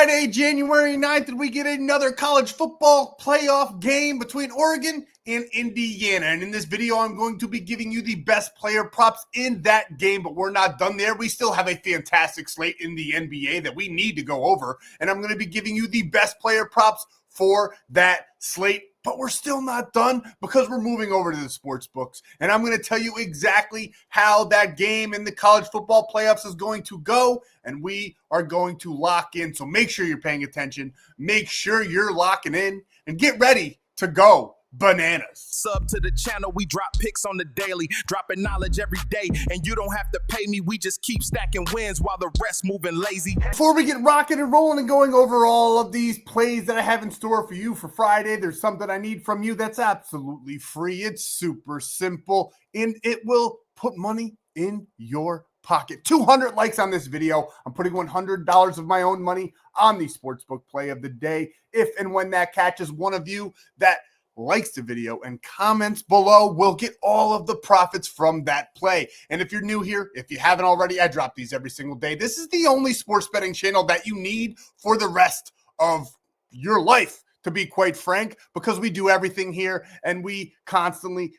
Friday, January 9th, and we get another college football playoff game between Oregon and Indiana. And in this video, I'm going to be giving you the best player props in that game, but we're not done there. We still have a fantastic slate in the NBA that we need to go over, and I'm going to be giving you the best player props for that slate. But we're still not done because we're moving over to the sports books. And I'm going to tell you exactly how that game in the college football playoffs is going to go. And we are going to lock in. So make sure you're paying attention. Make sure you're locking in and get ready to go bananas. Sub to the channel, we drop picks on the daily, dropping knowledge every day, and you don't have to pay me, we just keep stacking wins while the rest moving lazy. Before we get rocking and rolling and going over all of these plays that I have in store for you for Friday, there's something I need from you that's absolutely free. It's super simple, and it will put money in your pocket. 200 likes on this video. I'm putting $100 of my own money on the sportsbook play of the day. If and when that catches one of you that likes the video and comments below, will get all of the profits from that play. And if you're new here, if you haven't already, I drop these every single day. This is the only sports betting channel that you need for the rest of your life, to be quite frank, because we do everything here and we constantly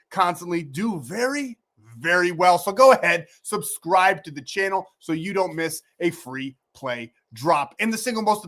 do very well. So go ahead, subscribe to the channel so you don't miss a free play drop. And the single most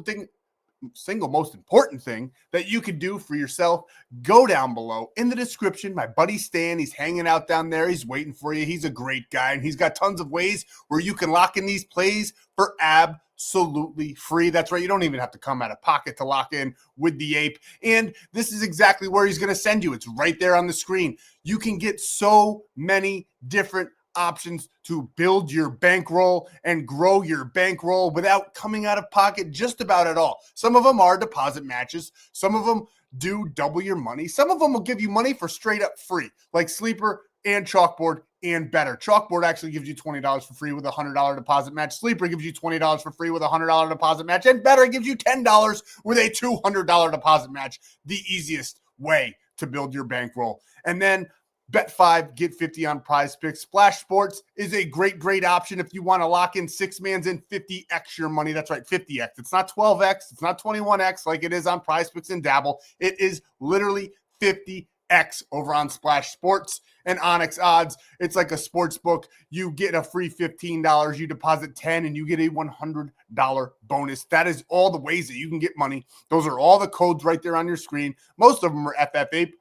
important thing that you could do for yourself, go down below in the description. My buddy Stan, he's hanging out down there. He's waiting for you. He's a great guy, and he's got tons of ways where you can lock in these plays for absolutely free. That's right. You don't even have to come out of pocket to lock in with the ape. And this is exactly where he's going to send you. It's right there on the screen. You can get so many different options to build your bankroll and grow your bankroll without coming out of pocket just about at all. Some of them are deposit matches. Some of them do double your money. Some of them will give you money for straight up free, like Sleeper and Chalkboard and Betr. Chalkboard actually gives you $20 for free with a $100 deposit match. Sleeper gives you $20 for free with a $100 deposit match. And Betr gives you $10 with a $200 deposit match. The easiest way to build your bankroll. And then Bet 5, get 50 on Prizepicks. Splash Sports is a great option if you want to lock in 6 mans in 50x your money. That's right, 50x. It's not 12x. It's not 21x like it is on Prizepicks and Dabble. It is literally 50x over on Splash Sports and ONYX odds. It's like a sports book. You get a free $15. You deposit 10 and you get a $100 bonus. That is all the ways that you can get money. Those are all the codes right there on your screen. Most of them are FFAPE.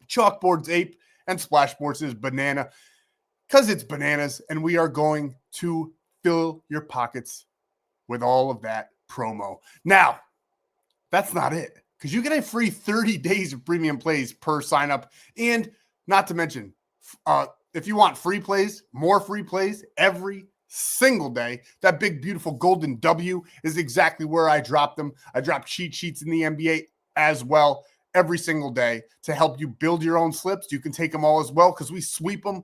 Chalkboard's ape, and Splash Sports is banana, because it's bananas, and we are going to fill your pockets with all of that promo. Now, that's not it, because you get a free 30 days of premium plays per sign up, and not to mention, if you want free plays, more free plays every single day, that big beautiful golden W is exactly where I drop them. I drop cheat sheets in the NBA as well every single day to help you build your own slips. You can take them all as well, because we sweep them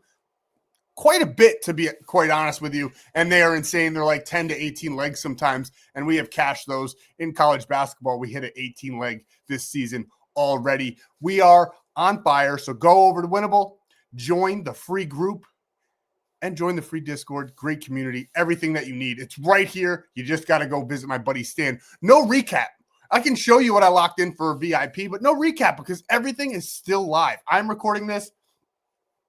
quite a bit, to be quite honest with you, and they are insane. They're like 10 to 18 legs sometimes, and we have cashed those in college basketball. We hit an 18 leg this season already. We are on fire, so go over to Winible, join the free group, and join the free Discord. Great community, everything that you need. It's right here. You just got to go visit my buddy Stan. No recap. I can show you what I locked in for VIP, but no recap because everything is still live. I'm recording this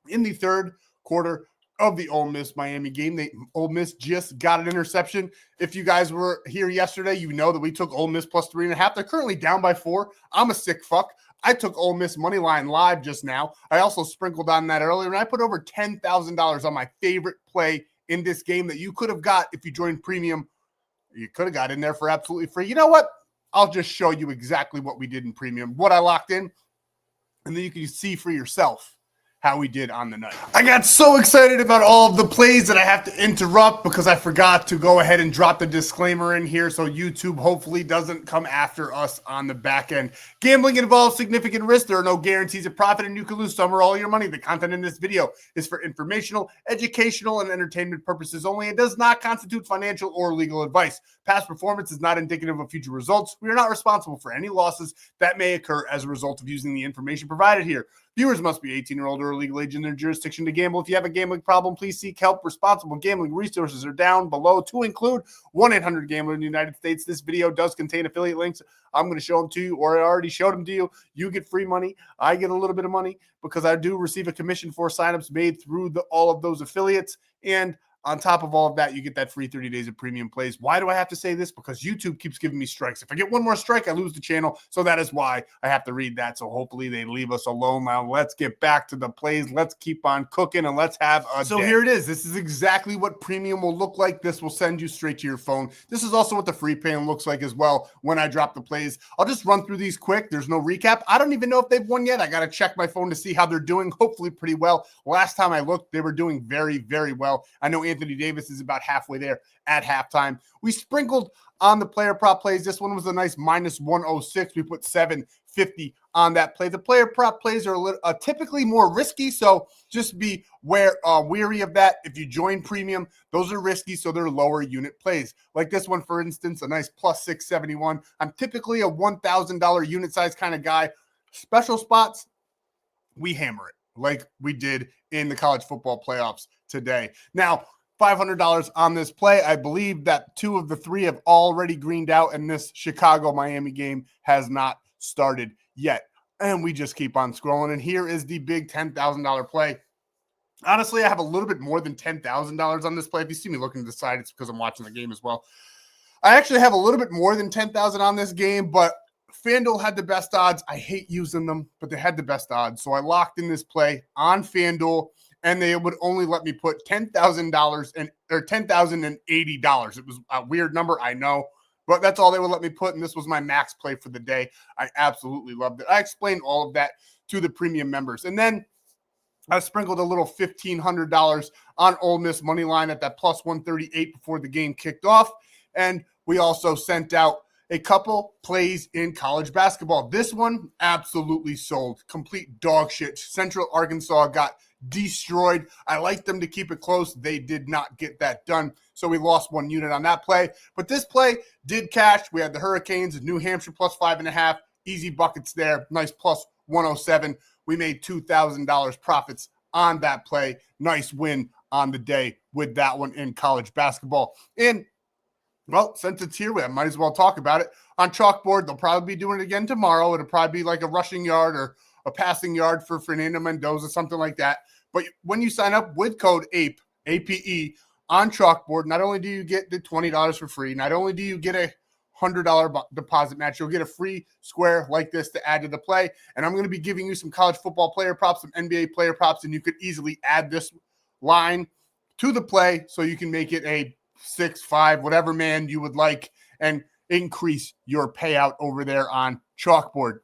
in the third quarter of the Ole Miss-Miami game. Ole Miss just got an interception. If you guys were here yesterday, you know that we took Ole Miss plus 3.5. They're currently down by 4. I'm a sick fuck. I took Ole Miss money line live just now. I also sprinkled on that earlier, and I put over $10,000 on my favorite play in this game that you could have got if you joined premium. You could have got in there for absolutely free. You know what? I'll just show you exactly what we did in premium, what I locked in, and then you can see for yourself how we did on the night. I got so excited about all of the plays that I have to interrupt because I forgot to go ahead and drop the disclaimer in here so YouTube hopefully doesn't come after us on the back end. Gambling involves significant risk. There are no guarantees of profit, and you can lose some or all your money. The content in this video is for informational, educational, and entertainment purposes only. It does not constitute financial or legal advice. Past performance is not indicative of future results. We are not responsible for any losses that may occur as a result of using the information provided here. Viewers must be 18 or older or legal age in their jurisdiction to gamble. If you have a gambling problem, please seek help. Responsible gambling resources are down below, to include 1-800-GAMBLER in the United States. This video does contain affiliate links. I'm going to show them to you, or I already showed them to you. You get free money. I get a little bit of money because I do receive a commission for signups made through all of those affiliates. And on top of all of that, you get that free 30 days of premium plays. Why do I have to say this? Because YouTube keeps giving me strikes. If I get one more strike, I lose the channel. So that is why I have to read that. So hopefully they leave us alone. Now let's get back to the plays. Let's keep on cooking and let's have a day. Here it is. This is exactly what premium will look like. This will send you straight to your phone. This is also what the free pan looks like as well when I drop the plays. I'll just run through these quick. There's no recap. I don't even know if they've won yet. I got to check my phone to see how they're doing. Hopefully pretty well. Last time I looked, they were doing very, very well. I know Anthony Davis is about halfway there at halftime. We sprinkled on the player prop plays. This one was a nice -106. We put 750 on that play. The player prop plays are typically more risky, so just be weary of that. If you join premium, those are risky, so they're lower unit plays. Like this one, for instance, a nice +671. I'm typically a $1,000 unit size kind of guy. Special spots, we hammer it like we did in the college football playoffs today. Now, $500 on this play. I believe that 2 of the 3 have already greened out, and this Chicago-Miami game has not started yet. And we just keep on scrolling. And here is the big $10,000 play. Honestly, I have a little bit more than $10,000 on this play. If you see me looking to the side, it's because I'm watching the game as well. I actually have a little bit more than $10,000 on this game, but FanDuel had the best odds. I hate using them, but they had the best odds. So I locked in this play on FanDuel, and they would only let me put $10,000 or $10,080. It was a weird number, I know, but that's all they would let me put, and this was my max play for the day. I absolutely loved it. I explained all of that to the premium members, and then I sprinkled a little $1,500 on Ole Miss money line at that +138 before the game kicked off, and we also sent out a couple plays in college basketball. This one absolutely sold. Complete dog shit. Central Arkansas got destroyed. I like them to keep it close. They did not get that done, so we lost 1 unit on that play. But this play did cash. We had the Hurricanes, New Hampshire +5.5. Easy buckets there. Nice +107. We made $2,000 profits on that play. Nice win on the day with that one in college basketball. And well, since it's here, I might as well talk about it. On Chalkboard, they'll probably be doing it again tomorrow. It'll probably be like a rushing yard or a passing yard for Fernando Mendoza, something like that. But when you sign up with code APE, APE, on Chalkboard, not only do you get the $20 for free, not only do you get a $100 deposit match, you'll get a free square like this to add to the play. And I'm going to be giving you some college football player props, some NBA player props, and you could easily add this line to the play so you can make it a 6-5, whatever man you would like, and increase your payout over there on Chalkboard.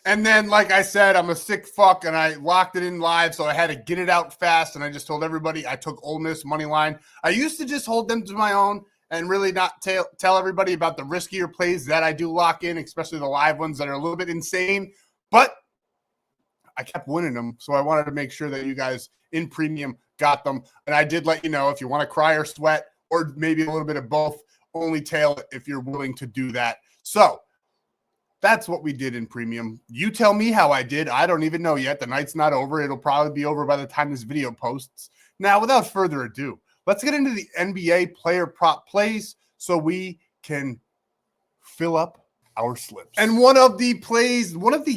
And then, like I said, I'm a sick fuck, and I locked it in live, so I had to get it out fast, and I just told everybody I took Ole Miss money line. I used to just hold them to my own and really not tell everybody about the riskier plays that I do lock in, especially the live ones that are a little bit insane. But I kept winning them, so I wanted to make sure that you guys in premium got them. And I did let you know, if you want to cry or sweat, or maybe a little bit of both, only tail it if you're willing to do that. So that's what we did in premium. You tell me how I did. I don't even know yet. The night's not over. It'll probably be over by the time this video posts. Now, without further ado, let's get into the NBA player prop plays so we can fill up our slips. And one of the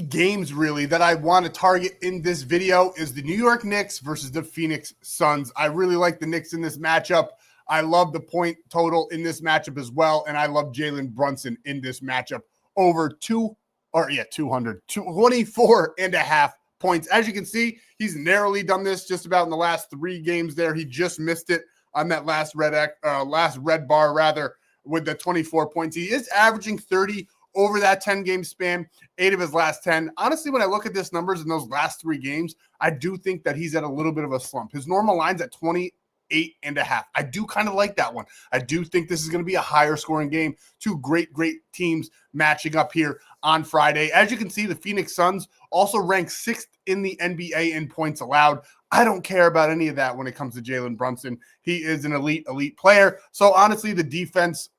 games really that I want to target in this video is the New York Knicks versus the Phoenix Suns. I really like the Knicks in this matchup. I love the point total in this matchup as well, and I love Jalen Brunson in this matchup. Over 24.5 points. As you can see, he's narrowly done this just about in the last 3 games there. He just missed it on that last red bar rather with the 24 points. He is averaging 30 over that 10-game span, 8 of his last 10. Honestly, when I look at this numbers in those last 3 games, I do think that he's at a little bit of a slump. His normal line's at 28.5. I do kind of like that one. I do think this is going to be a higher scoring game. 2 great teams matching up here on Friday. As you can see, the Phoenix Suns also rank 6th in the NBA in points allowed. I don't care about any of that when it comes to Jalen Brunson. He is an elite player. So honestly, the defense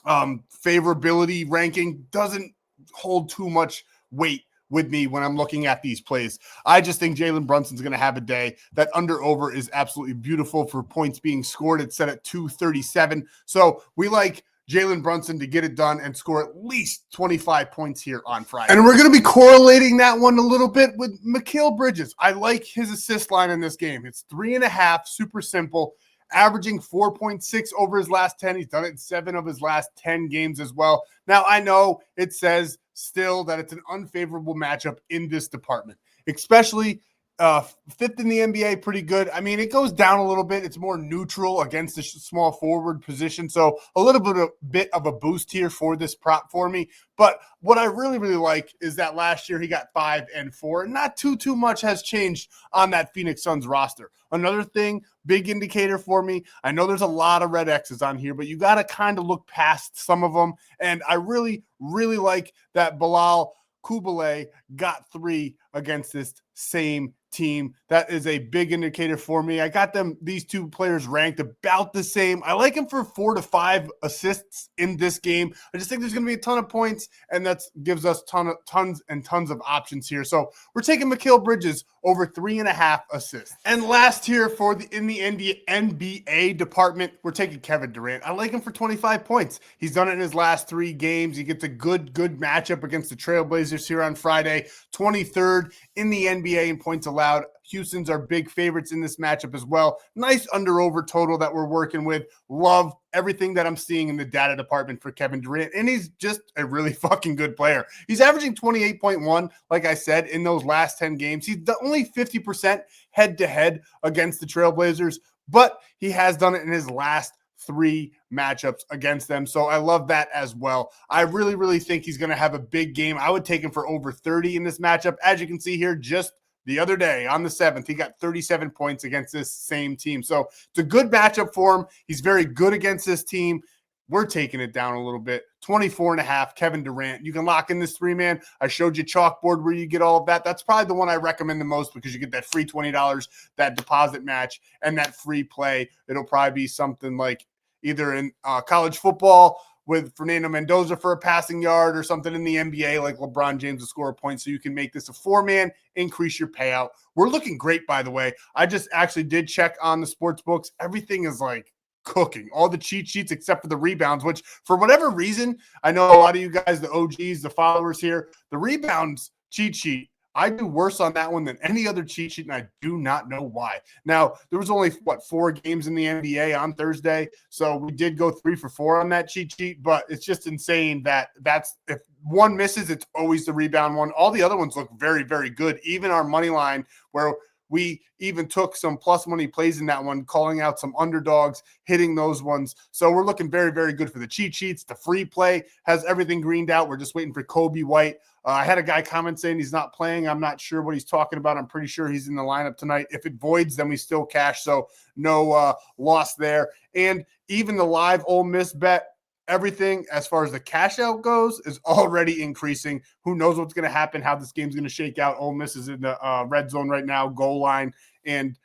favorability ranking doesn't hold too much weight with me when I'm looking at these plays. I just think Jalen Brunson's going to have a day. That under-over is absolutely beautiful for points being scored. It's set at 237. So we like Jalen Brunson to get it done and score at least 25 points here on Friday. And we're going to be correlating that one a little bit with Mikal Bridges. I like his assist line in this game. It's 3.5, super simple, averaging 4.6 over his last 10. He's done it in 7 of his last 10 games as well. Now, I know it says still that it's an unfavorable matchup in this department, especially fifth in the NBA, pretty good. I mean, it goes down a little bit. It's more neutral against the small forward position. So a little bit of a boost here for this prop for me. But what I really, really like is that last year he got 5 and 4. And not too much has changed on that Phoenix Suns roster. Another thing, big indicator for me, I know there's a lot of red X's on here, but you got to kind of look past some of them. And I really, really like that Bilal Coulibaly got 3 against this same team. That is a big indicator for me. I got these two players ranked about the same. I like him for 4 to 5 assists in this game. I just think there's going to be a ton of points, and that gives us tons and tons of options here. So we're taking Mikal Bridges over 3.5 assists. And last here in the NBA department, we're taking Kevin Durant. I like him for 25 points. He's done it in his last 3 games. He gets a good matchup against the Trailblazers here on Friday. 23rd in the NBA in points allowed. Houston's our big favorites in this matchup as well. Nice under-over total that we're working with. Love everything that I'm seeing in the data department for Kevin Durant, and he's just a really fucking good player. He's averaging 28.1, like I said, in those last 10 games. He's only 50% head-to-head against the Trailblazers, but he has done it in his last 3 matchups against them. So I love that as well. I really, really think he's going to have a big game. I would take him for over 30 in this matchup. As you can see here, just the other day on the 7th, he got 37 points against this same team. So it's a good matchup for him. He's very good against this team. We're taking it down a little bit. 24.5, Kevin Durant. You can lock in this 3-man. I showed you Chalkboard where you get all of that. That's probably the one I recommend the most because you get that free $20, that deposit match, and that free play. It'll probably be something like either in college football with Fernando Mendoza for a passing yard or something in the NBA like LeBron James to score a point, so you can make this a 4-man, increase your payout. We're looking great, by the way. I just actually did check on the sports books. Everything is like cooking. All the cheat sheets except for the rebounds, which for whatever reason, I know a lot of you guys, the OGs, the followers here, the rebounds cheat sheet, I do worse on that one than any other cheat sheet, and I do not know why. Now, there was only, 4 games in the NBA on Thursday, so we did go 3 for 4 on that cheat sheet, but it's just insane that's if one misses, it's always the rebound one. All the other ones look very, very good. Even our money line, where we even took some plus money plays in that one, calling out some underdogs, hitting those ones. So we're looking very, very good for the cheat sheets. The free play has everything greened out. We're just waiting for Kobe White. I had a guy comment saying he's not playing. I'm not sure what he's talking about. I'm pretty sure he's in the lineup tonight. If it voids, then we still cash. So no loss there. And even the live Ole Miss bet, everything as far as the cash out goes is already increasing. Who knows what's going to happen, how this game's going to shake out. Ole Miss is in the red zone right now, goal line, and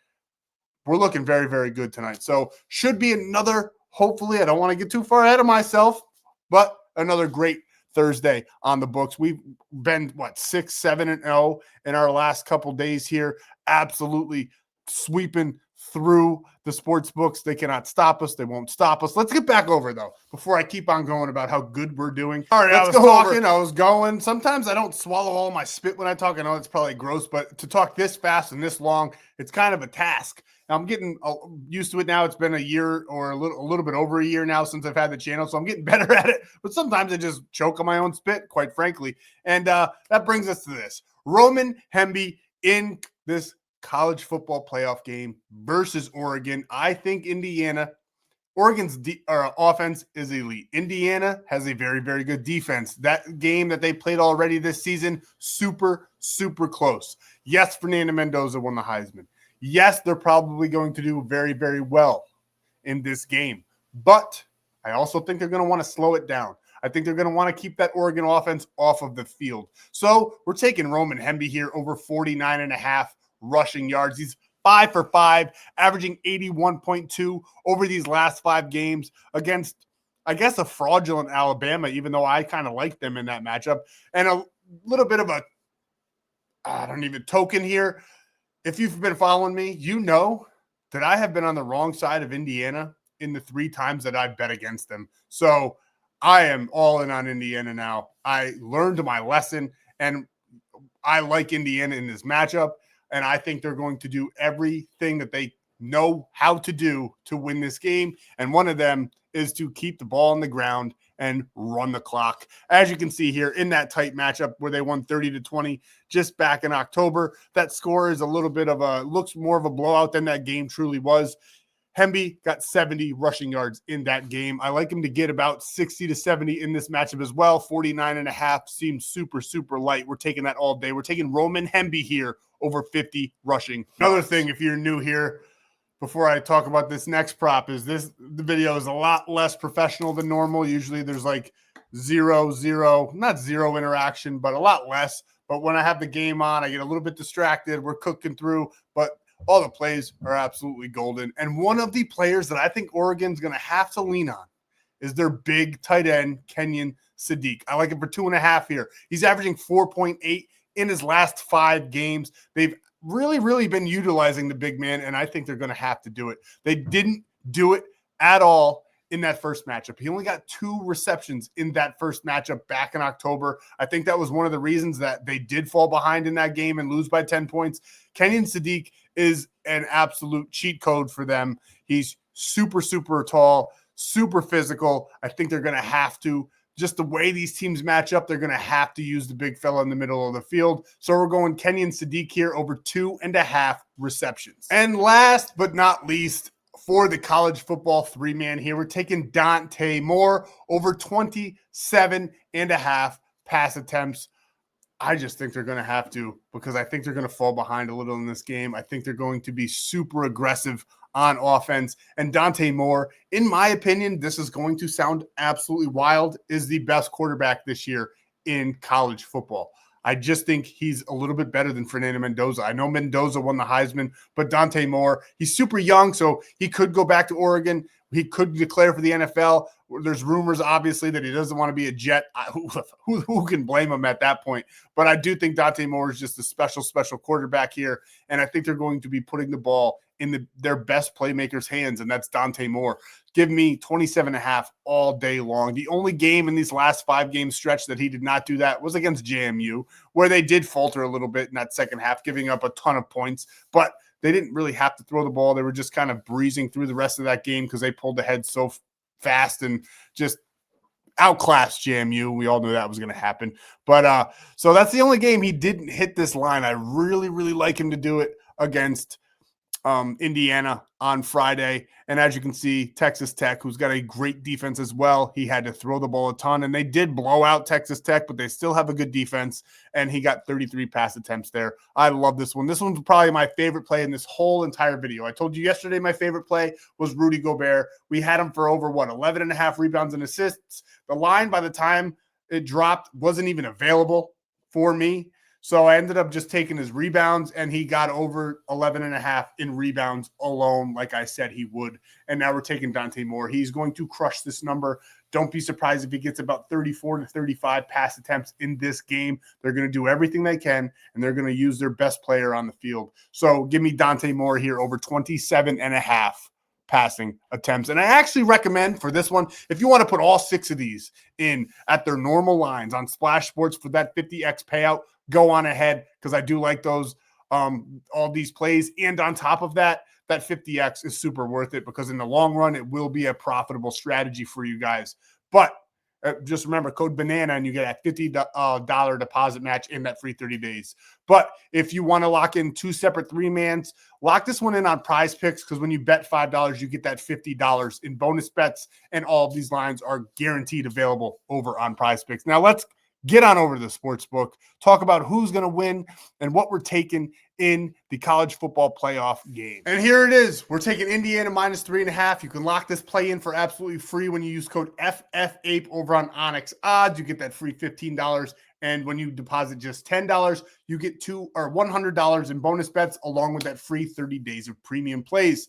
we're looking very, very good tonight. So should be another, hopefully, I don't want to get too far ahead of myself, but another great Thursday on the books. We've been 6, 7-0 in our last couple days here. Absolutely sweeping through the sports books. They cannot stop us. They won't stop us. Let's get back over, though, before I keep on going about how good we're doing. All right, I was going. Sometimes I don't swallow all my spit when I talk. I know it's probably gross, but to talk this fast and this long, it's kind of a task. I'm getting used to it now. It's been a year or a little bit over a year now since I've had the channel, so I'm getting better at it. But sometimes I just choke on my own spit, quite frankly. And that brings us to this. Roman Hemby in this college football playoff game versus Oregon. I think Oregon's offense is elite. Indiana has a very, very good defense. That game that they played already this season, super, super close. Yes, Fernando Mendoza won the Heisman. Yes, they're probably going to do very, very well in this game. But I also think they're going to want to slow it down. I think they're going to want to keep that Oregon offense off of the field. So we're taking Roman Hemby here over 49.5 rushing yards. He's 5 for 5, averaging 81.2 over these last 5 games against I guess, a fraudulent Alabama, even though I kind of like them in that matchup. And a little bit of a, I don't even token here. If you've been following me, you know that I have been on the wrong side of Indiana in the 3 times that I've bet against them. So I am all in on Indiana now. I learned my lesson, and I like Indiana in this matchup, and I think they're going to do everything that they know how to do to win this game. And one of them is to keep the ball on the ground and run the clock. As you can see here in that tight matchup where they won 30-20 just back in October, that score is a little bit of a, looks more of a blowout than that game truly was. Hemby got 70 rushing yards in that game. I like him to get about 60 to 70 in this matchup as well. 49.5 seems super, super light. We're taking that all day. We're taking Roman Hemby here over 50 rushing. Another thing, if you're new here, before I talk about this next prop, is the video is a lot less professional than normal. Usually there's like not zero interaction, but a lot less. But when I have the game on, I get a little bit distracted. We're cooking through, but all the plays are absolutely golden. And one of the players that I think Oregon's going to have to lean on is their big tight end, Kenyon Sadiq. I like him for 2.5 here. He's averaging 4.8 in his last 5 games. They've really been utilizing the big man, and I think they're going to have to do it. They didn't do it at all in that first matchup. He only got 2 receptions in that first matchup back in October. I think that was one of the reasons that they did fall behind in that game and lose by 10 points. Kenyon Sadiq is an absolute cheat code for them. He's super, super tall, super physical. I think they're going to have to, just the way these teams match up, they're going to have to use the big fella in the middle of the field. So we're going Kenyon Sadiq here over 2.5 receptions. And last but not least, for the college football 3-man here, we're taking Dante Moore over 27.5 pass attempts. I just think they're going to have to, because I think they're going to fall behind a little in this game. I think they're going to be super aggressive on offense. And Dante Moore, in my opinion, this is going to sound absolutely wild, is the best quarterback this year in college football. I just think he's a little bit better than Fernando Mendoza. I know Mendoza won the Heisman, but Dante Moore, he's super young, so he could go back to Oregon. He could declare for the NFL. There's rumors, obviously, that he doesn't want to be a Jet. Who can blame him at that point? But I do think Dante Moore is just a special quarterback here, and I think they're going to be putting the ball in their best playmaker's hands, and that's Dante Moore. Give me 27.5 all day long. The only game in these last 5-game stretch that he did not do that was against JMU, where they did falter a little bit in that second half, giving up a ton of points. But they didn't really have to throw the ball. They were just kind of breezing through the rest of that game because they pulled ahead so fast and just outclassed JMU. We all knew that was going to happen. But so that's the only game he didn't hit this line. I really like him to do it against Indiana on Friday. And as you can see, Texas Tech, who's got a great defense as well, he had to throw the ball a ton, and they did blow out Texas Tech, but they still have a good defense, and he got 33 pass attempts there. I love this one. This one's probably my favorite play in this whole entire video. I told you yesterday my favorite play was Rudy Gobert. We had him for over, 11.5 rebounds and assists. The line, by the time it dropped, wasn't even available for me. So I ended up just taking his rebounds, and he got over 11.5 in rebounds alone, like I said he would. And now we're taking Dante Moore. He's going to crush this number. Don't be surprised if he gets about 34 to 35 pass attempts in this game. They're going to do everything they can, and they're going to use their best player on the field. So give me Dante Moore here over 27.5 passing attempts. And I actually recommend for this one, if you want to put all 6 of these in at their normal lines on Splash Sports for that 50x payout, go on ahead, because I do like those, all these plays. And on top of that, that 50x is super worth it, because in the long run, it will be a profitable strategy for you guys. But just remember, code BANANA, and you get a $50 deposit match in that free 30 days. But if you want to lock in 2 separate 3-mans, lock this one in on Prizepicks, because when you bet $5, you get that $50 in bonus bets, and all of these lines are guaranteed available over on Prizepicks. Now let's get on over to the sports book, talk about who's going to win and what we're taking in the college football playoff game. And here it is. We're taking Indiana minus 3.5. You can lock this play in for absolutely free when you use code FFAPE over on ONYX odds. You get that free $15. And when you deposit just $10, you get $100 in bonus bets, along with that free 30 days of premium plays.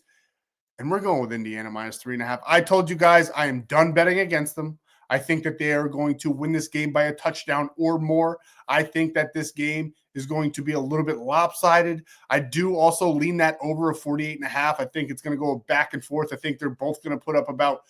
And we're going with Indiana minus 3.5. I told you guys I am done betting against them. I think that they are going to win this game by a touchdown or more. I think that this game is going to be a little bit lopsided. I do also lean that over a 48.5. I think it's going to go back and forth. I think they're both going to put up about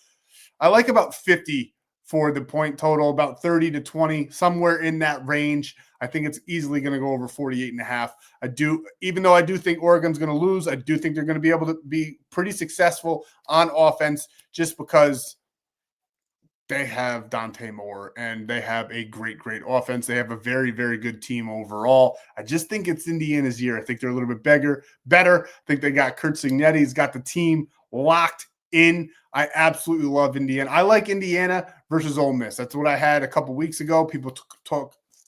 50 for the point total, about 30 to 20, somewhere in that range. I think it's easily going to go over 48.5. Even though I do think Oregon's going to lose, I do think they're going to be able to be pretty successful on offense just because they have Dante Moore and they have a great, great offense. They have a very, very good team overall. I just think it's Indiana's year. I think they're a little bit better. I think they got Kurt Signetti. He's got the team locked in. I absolutely love Indiana. I like Indiana versus Ole Miss. That's what I had a couple weeks ago. People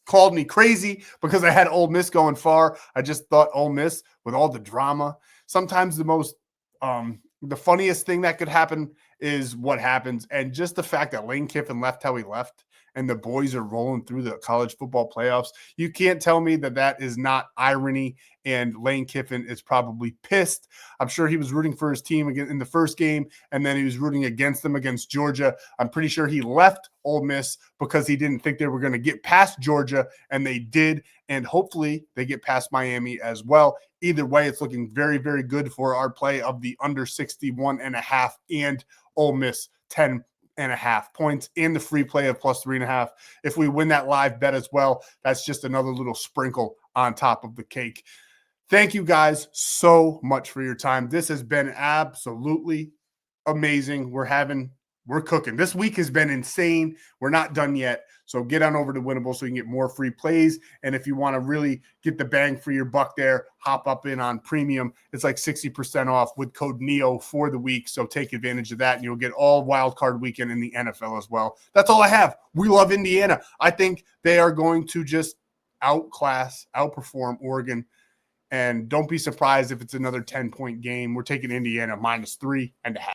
called me crazy because I had Ole Miss going far. I just thought Ole Miss, with all the drama, sometimes the funniest thing that could happen is what happens. And just the fact that Lane Kiffin left how he left and the boys are rolling through the college football playoffs, you can't tell me that that is not irony. And Lane Kiffin is probably pissed. I'm sure he was rooting for his team again in the first game, and then he was rooting against them against Georgia. I'm pretty sure he left Ole Miss because he didn't think they were going to get past Georgia, and they did. And hopefully they get past Miami as well. Either way, it's looking very, very good for our play of the under 61.5 and Ole Miss 10.5 points and the free play of plus 3.5. If we win that live bet as well, that's just another little sprinkle on top of the cake. Thank you guys so much for your time. This has been absolutely amazing. We're cooking. This week has been insane. We're not done yet. So get on over to Winible so you can get more free plays. And if you want to really get the bang for your buck there, hop up in on premium. It's like 60% off with code NEO for the week. So take advantage of that and you'll get all wild card weekend in the NFL as well. That's all I have. We love Indiana. I think they are going to just outperform Oregon. And don't be surprised if it's another 10-point game. We're taking Indiana minus 3.5.